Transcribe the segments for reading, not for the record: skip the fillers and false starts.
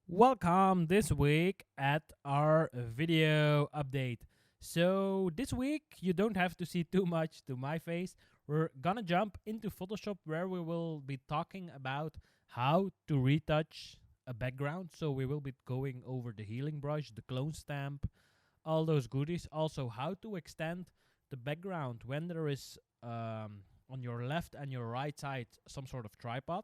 Welcome this week at our video update. So this week you don't have to see too much to my face. We're gonna jump into Photoshop where we will be talking about how to retouch a background. So we will be going over the healing brush, the clone stamp, all those goodies. Also how to extend the background when there is on your left and your right side some sort of tripod,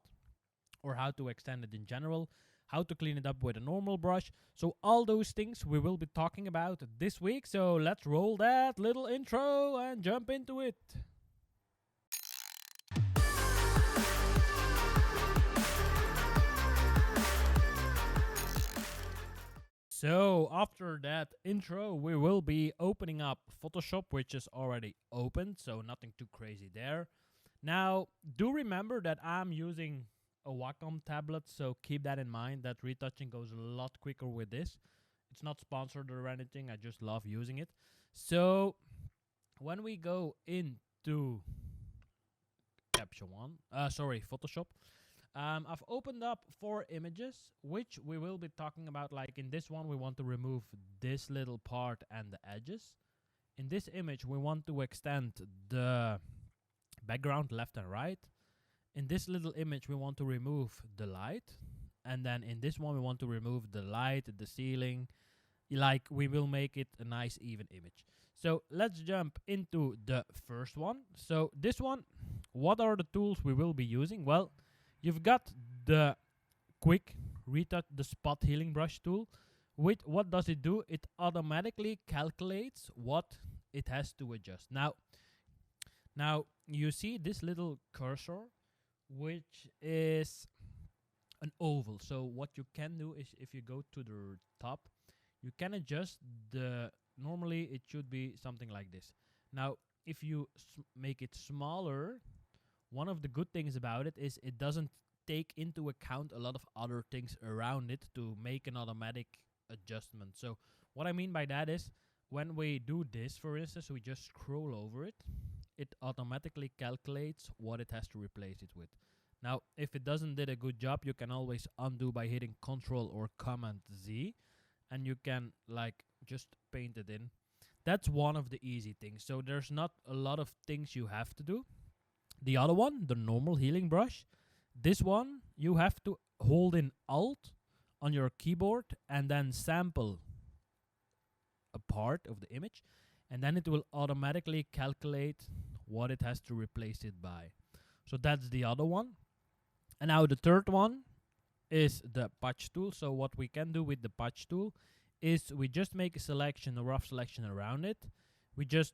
or how to extend it in general, how to clean it up with a normal brush. So all those things we will be talking about this week. So let's roll that little intro and jump into it. So after that intro, we will be opening up Photoshop, which is already opened, so nothing too crazy there. Now, do remember that I'm using a Wacom tablet, so keep that in mind, that retouching goes a lot quicker with this. It's not sponsored or anything, I just love using it. So when we go into Photoshop, I've opened up 4 images, which we will be talking about. Like in this one, we want to remove this little part and the edges. In this image, we want to extend the background left and right. In this little image, we want to remove the light. And then in this one, we want to remove the light, the ceiling. Like, we will make it a nice even image. So let's jump into the first one. So this one, what are the tools we will be using? Well, you've got the quick retouch, the spot healing brush tool. With what does it do? It automatically calculates what it has to adjust. Now you see this little cursor, which is an oval. So what you can do is, if you go to the top, you can adjust normally it should be something like this. Now, if you make it smaller, one of the good things about it is it doesn't take into account a lot of other things around it to make an automatic adjustment. So what I mean by that is, when we do this, for instance, we just scroll over it, it automatically calculates what it has to replace it with. Now, if it doesn't did a good job, you can always undo by hitting Ctrl or Command Z, and you can like just paint it in. That's one of the easy things. So there's not a lot of things you have to do. The other one, the normal healing brush, this one you have to hold in Alt on your keyboard and then sample a part of the image, and then it will automatically calculate what it has to replace it by. So that's the other one. And now the third one is the patch tool. So what we can do with the patch tool is we just make a selection, a rough selection around it. We just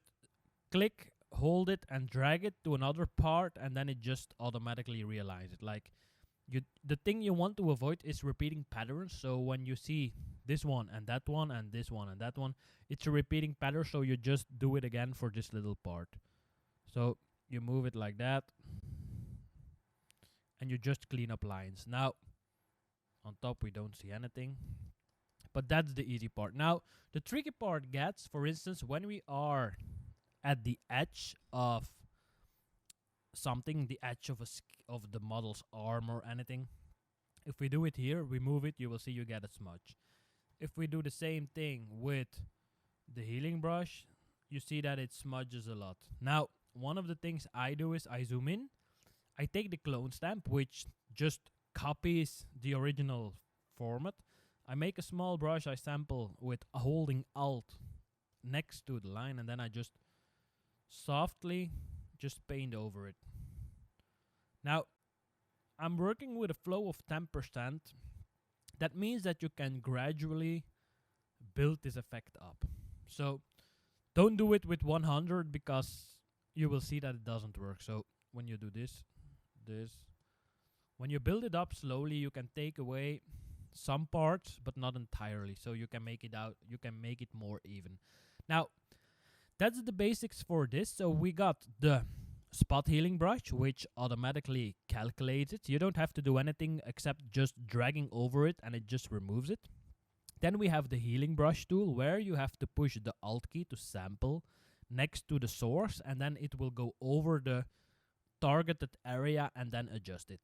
click, hold it, and drag it to another part, and then it just automatically realigns it. Like, the thing you want to avoid is repeating patterns. So when you see this one and that one and this one and that one, it's a repeating pattern, so you just do it again for this little part. So you move it like that, and you just clean up lines. Now, on top we don't see anything, but that's the easy part. Now, the tricky part gets, for instance, when we are at the edge of something, the edge of the model's arm or anything. If we do it here, we move it, you will see you get a smudge. If we do the same thing with the healing brush, you see that it smudges a lot. Now, one of the things I do is I zoom in, I take the clone stamp, which just copies the original format. I make a small brush, I sample with holding Alt next to the line, and then I just softly just paint over it. Now, I'm working with a flow of 10%. That means that you can gradually build this effect up. So don't do it with 100, because you will see that it doesn't work. So when you do this, when you build it up slowly, you can take away some parts, but not entirely. So you can make it more even. Now, that's the basics for this. So we got the spot healing brush, which automatically calculates it. You don't have to do anything except just dragging over it, and it just removes it. Then we have the healing brush tool, where you have to push the Alt key to sample next to the source, and then it will go over the targeted area and then adjust it.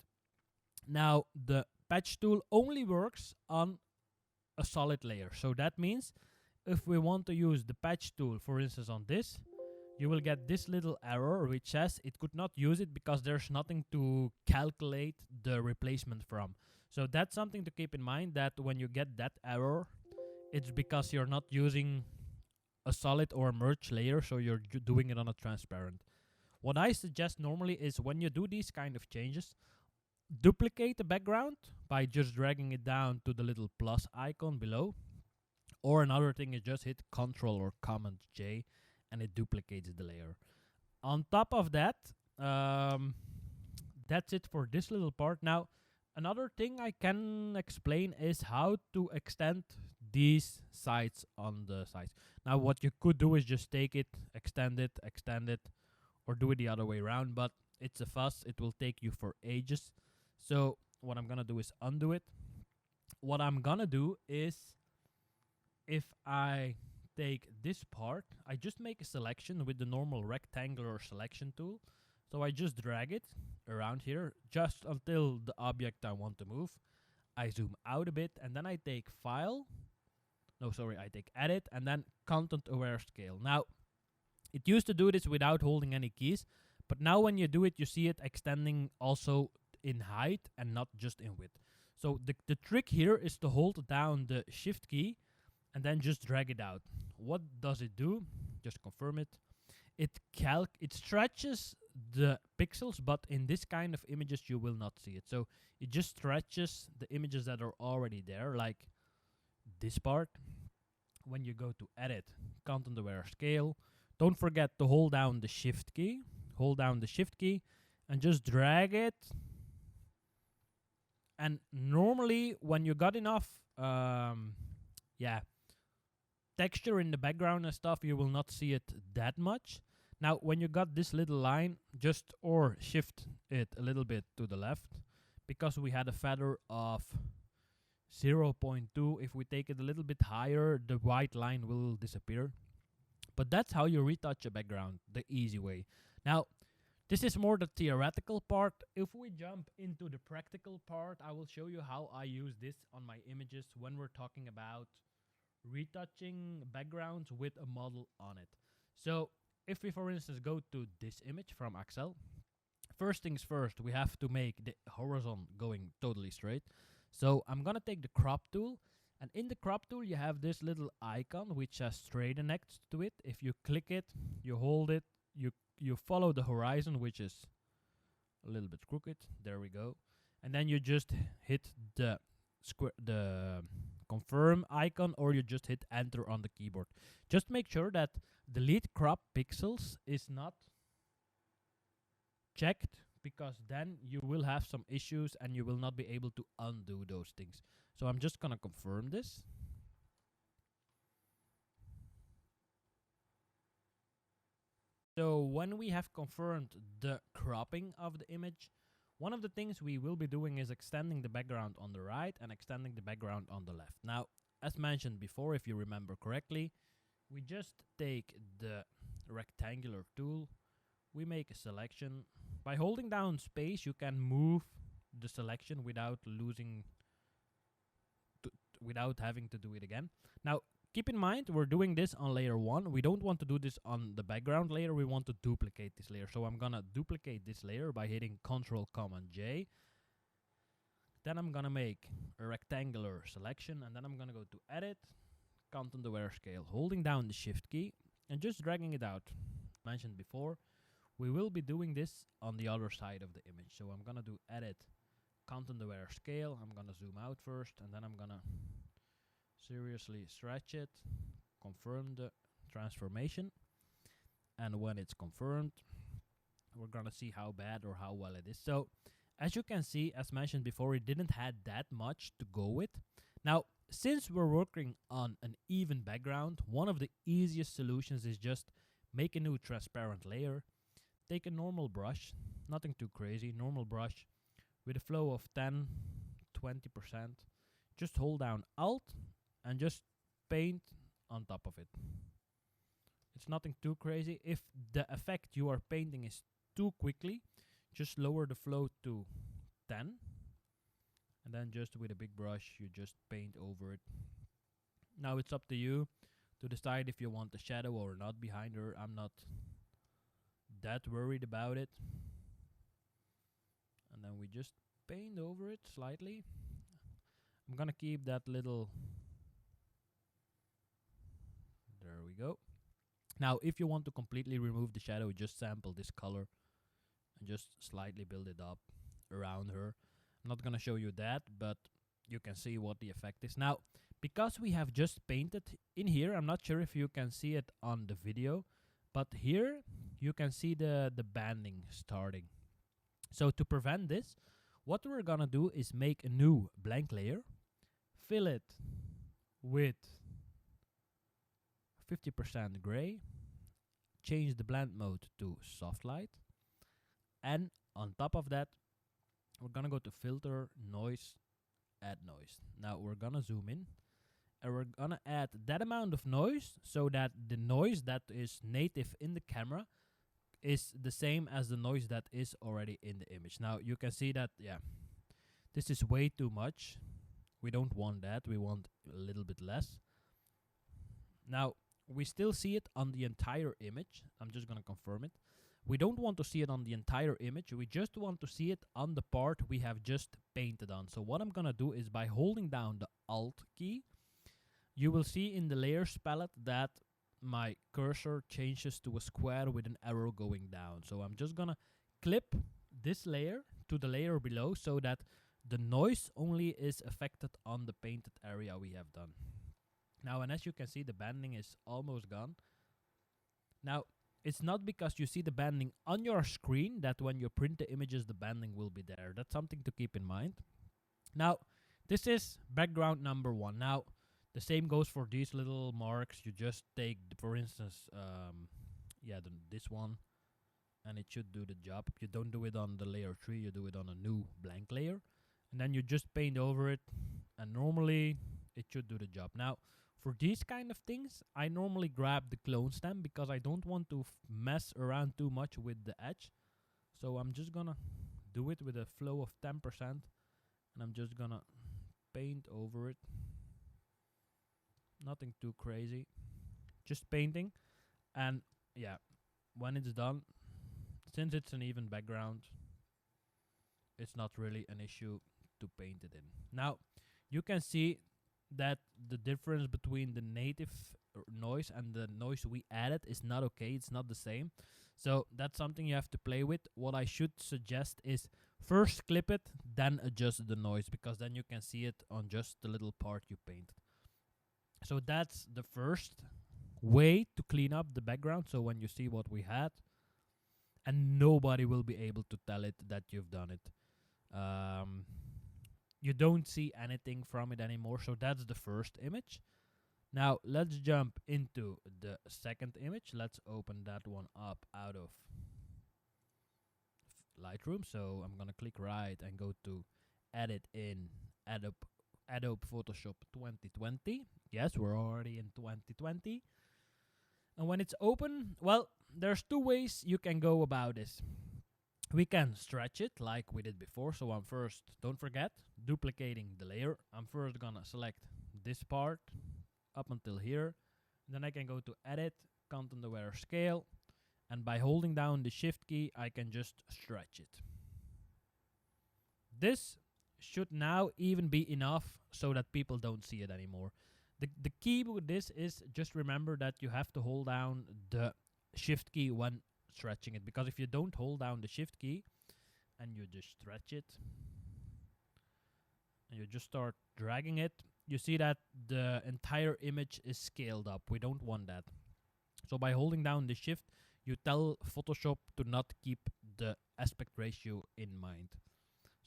Now, the patch tool only works on a solid layer. So that means if we want to use the patch tool, for instance, on this, you will get this little error which says it could not use it because there's nothing to calculate the replacement from. So that's something to keep in mind, that when you get that error, it's because you're not using a solid or a merge layer, so you're doing it on a transparent. What I suggest normally is when you do these kind of changes, duplicate the background by just dragging it down to the little plus icon below. Or another thing is just hit Ctrl or Command J and it duplicates the layer. On top of that, that's it for this little part. Now, another thing I can explain is how to extend these sides on the sides. Now, what you could do is just take it, extend it, or do it the other way around, but it's a fuss. It will take you for ages. So what I'm gonna do is undo it. What I'm gonna do is, if I take this part, I just make a selection with the normal rectangular selection tool. So I just drag it around here just until the object I want to move. I zoom out a bit and then I take I take edit and then content aware scale. Now, it used to do this without holding any keys, but now when you do it, you see it extending also in height and not just in width. So the trick here is to hold down the shift key and then just drag it out. What does it do? Just confirm it. It stretches the pixels, but in this kind of images you will not see it. So it just stretches the images that are already there, like this part. When you go to edit, content aware scale, don't forget to hold down the shift key. Hold down the shift key and just drag it. And normally when you got enough texture in the background and stuff, you will not see it that much. Now, when you got this little line, just or shift it a little bit to the left, because we had a feather of 0.2. If we take it a little bit higher, the white line will disappear. But that's how you retouch a background, the easy way. Now, this is more the theoretical part. If we jump into the practical part, I will show you how I use this on my images when we're talking about retouching backgrounds with a model on it. So if we, for instance, go to this image from Excel, first things first, we have to make the horizon going totally straight. So I'm gonna take the crop tool, and in the crop tool you have this little icon which has straighten next to it. If you click it, you hold it, you follow the horizon, which is a little bit crooked. There we go. And then you just hit the confirm icon, or you just hit enter on the keyboard. Just make sure that delete crop pixels is not checked, because then you will have some issues and you will not be able to undo those things. So I'm just gonna confirm this. So when we have confirmed the cropping of the image, one of the things we will be doing is extending the background on the right and extending the background on the left. Now, as mentioned before, if you remember correctly, we just take the rectangular tool, we make a selection. By holding down space, you can move the selection without without having to do it again. Now, keep in mind, we're doing this on layer 1. We don't want to do this on the background layer. We want to duplicate this layer. So I'm gonna duplicate this layer by hitting Ctrl Command J. Then I'm gonna make a rectangular selection, and then I'm gonna go to Edit, Content Aware Scale, holding down the Shift key and just dragging it out. Mentioned before, we will be doing this on the other side of the image. So I'm gonna do Edit, Content Aware Scale. I'm gonna zoom out first, and then I'm gonna seriously stretch it, confirm the transformation, and when it's confirmed, we're gonna see how bad or how well it is. So as you can see, as mentioned before, it didn't have that much to go with. Now, since we're working on an even background, one of the easiest solutions is just make a new transparent layer, take a normal brush, nothing too crazy, normal brush with a flow of 10-20%, just hold down Alt and just paint on top of it. It's nothing too crazy. If the effect you are painting is too quickly, just lower the flow to 10, and then just with a big brush you just paint over it Now it's up to you to decide if you want the shadow or not behind her. I'm not that worried about it. And then we just paint over it slightly. I'm gonna keep that little. There we go. Now, if you want to completely remove the shadow, just sample this color and just slightly build it up around her. I'm not gonna show you that, but you can see what the effect is. Now, because we have just painted in here, I'm not sure if you can see it on the video, but here you can see the banding starting. So to prevent this, what we're gonna do is make a new blank layer, fill it with 50% gray, change the blend mode to soft light, and on top of that, we're gonna go to filter, noise, add noise. Now we're gonna zoom in, and we're gonna add that amount of noise so that the noise that is native in the camera is the same as the noise that is already in the image. Now you can see that, yeah, this is way too much. We don't want that. We want a little bit less. Now we still see it on the entire image. I'm just gonna confirm it. We don't want to see it on the entire image. We just want to see it on the part we have just painted on. So what I'm gonna do is, by holding down the Alt key, you will see in the layers palette that my cursor changes to a square with an arrow going down. So I'm just gonna clip this layer to the layer below so that the noise only is affected on the painted area we have done. Now, and as you can see, the banding is almost gone. Now, it's not because you see the banding on your screen that when you print the images, the banding will be there. That's something to keep in mind. Now, this is background number 1. Now, the same goes for these little marks. You just take, for instance, this one, and it should do the job. You don't do it on the layer 3, you do it on a new blank layer. And then you just paint over it, and normally it should do the job. Now, for these kind of things, I normally grab the clone stamp because I don't want to mess around too much with the edge. So I'm just gonna do it with a flow of 10%, and I'm just gonna paint over it. Nothing too crazy, just painting. And yeah, when it's done, since it's an even background, it's not really an issue to paint it in. Now, you can see that the difference between the native noise and the noise we added is not okay. It's not the same. So that's something you have to play with. What I should suggest is first clip it, then adjust the noise, because then you can see it on just the little part you painted. So that's the first way to clean up the background. So when you see what we had, and nobody will be able to tell it that you've done it. You don't see anything from it anymore. So that's the first image. Now let's jump into the second image. Let's open that one up out of Lightroom. So I'm gonna click right and go to edit in Adobe Photoshop 2020. Yes, we're already in 2020. And when it's open, well, there's 2 ways you can go about this. We can stretch it like we did before. So I'm first, don't forget, duplicating the layer. I'm first gonna select this part up until here. Then I can go to edit, content aware scale. And by holding down the shift key, I can just stretch it. This should now even be enough so that people don't see it anymore. The key with this is just remember that you have to hold down the shift key when stretching it, because if you don't hold down the shift key and you just stretch it and you just start dragging it, you see that the entire image is scaled up. We don't want that. So by holding down the shift, you tell Photoshop to not keep the aspect ratio in mind.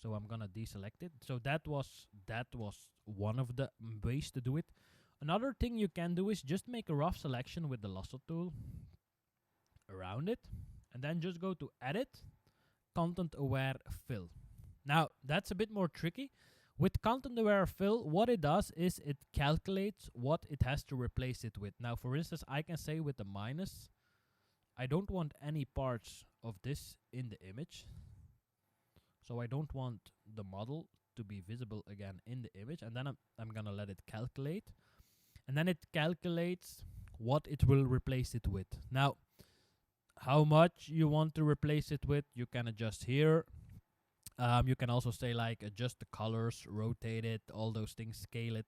So I'm gonna deselect it. So that was one of the ways to do it. Another thing you can do is just make a rough selection with the lasso tool around it, and then just go to edit, content aware fill. Now that's a bit more tricky. With content aware fill, what it does is it calculates what it has to replace it with. Now for instance, I can say with the minus, I don't want any parts of this in the image. So I don't want the model to be visible again in the image, and then I'm gonna let it calculate. and then it calculates what it will replace it with. Now, how much you want to replace it with, you can adjust here. You can also say like adjust the colors, rotate it, all those things, scale it.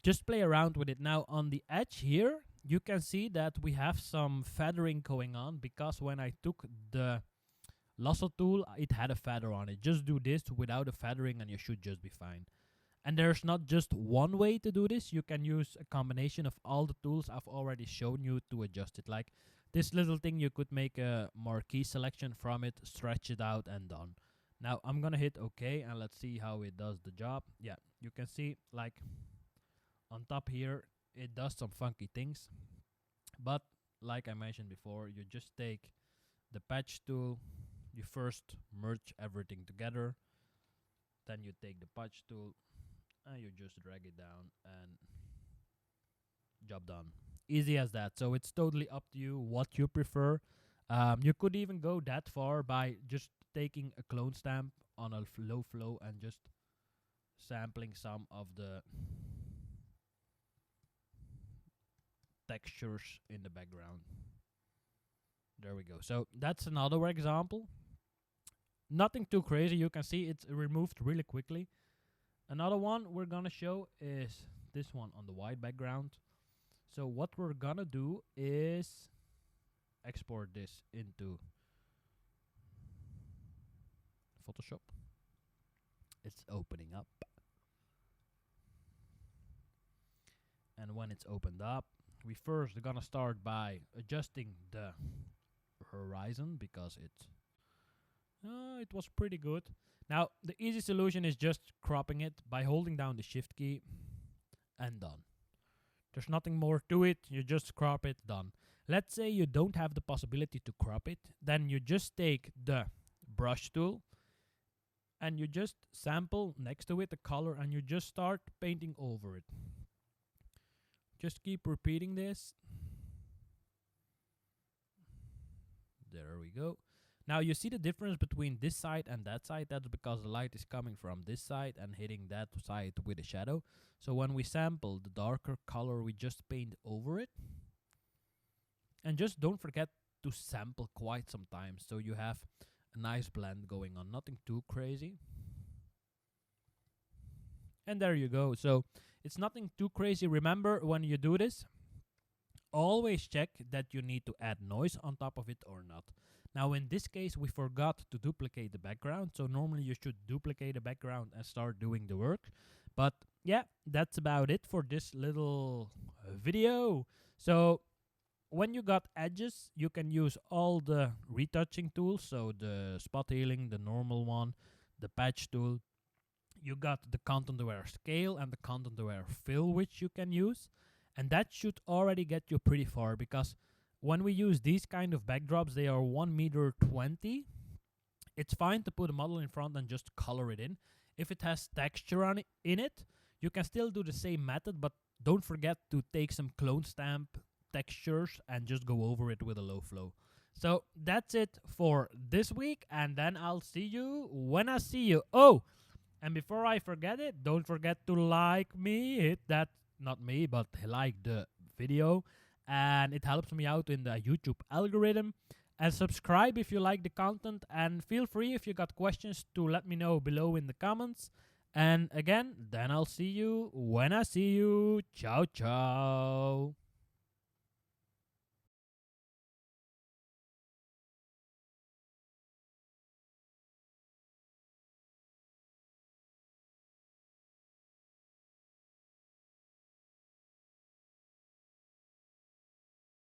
Just play around with it. Now on the edge here, you can see that we have some feathering going on, because when I took the lasso tool, it had a feather on it. Just do this without a feathering and you should just be fine. And there's not just one way to do this. You can use a combination of all the tools I've already shown you to adjust it. Like this little thing, you could make a marquee selection from it, stretch it out, and done. Now I'm gonna hit OK, and let's see how it does the job. Yeah, you can see like on top here, it does some funky things. But like I mentioned before, you just take the patch tool, you first merge everything together, then you take the patch tool, and you just drag it down, and job done. Easy as that. So it's totally up to you what you prefer. You could even go that far by just taking a clone stamp on a low flow and just sampling some of the textures in the background. There we go. So that's another example. Nothing too crazy. You can see it's removed really quickly. Another one we're gonna show is this one on the white background. So what we're gonna do is export this into Photoshop. It's opening up. And when it's opened up, we first are gonna start by adjusting the horizon, because it was pretty good. Now the easy solution is just cropping it by holding down the shift key, and done. There's nothing more to it. You just crop it, done. Let's say you don't have the possibility to crop it, then you just take the brush tool and you just sample next to it the color, and you just start painting over it. Just keep repeating this. There we go. Now you see the difference between this side and that side. That's because the light is coming from this side and hitting that side with a shadow. So when we sample the darker color, we just paint over it. And just don't forget to sample quite some time, so you have a nice blend going on. Nothing too crazy. And there you go. So it's nothing too crazy. Remember, when you do this, always check that you need to add noise on top of it or not. Now in this case, we forgot to duplicate the background. So normally you should duplicate the background and start doing the work. But yeah, that's about it for this little video. So when you got edges, you can use all the retouching tools. So the spot healing, the normal one, the patch tool. You got the content aware scale and the content aware fill, which you can use. And that should already get you pretty far, because when we use these kind of backdrops, they are 1.20 meters. It's fine to put a model in front and just color it in. If it has texture on in it, you can still do the same method, but don't forget to take some clone stamp textures and just go over it with a low flow. So that's it for this week, and then I'll see you when I see you. Oh, and before I forget it, don't forget to like me, hit that, not me, but like the video, and it helps me out in the YouTube algorithm. And subscribe if you like the content, and feel free if you got questions to let me know below in the comments. And again, then I'll see you when I see you. Ciao, ciao.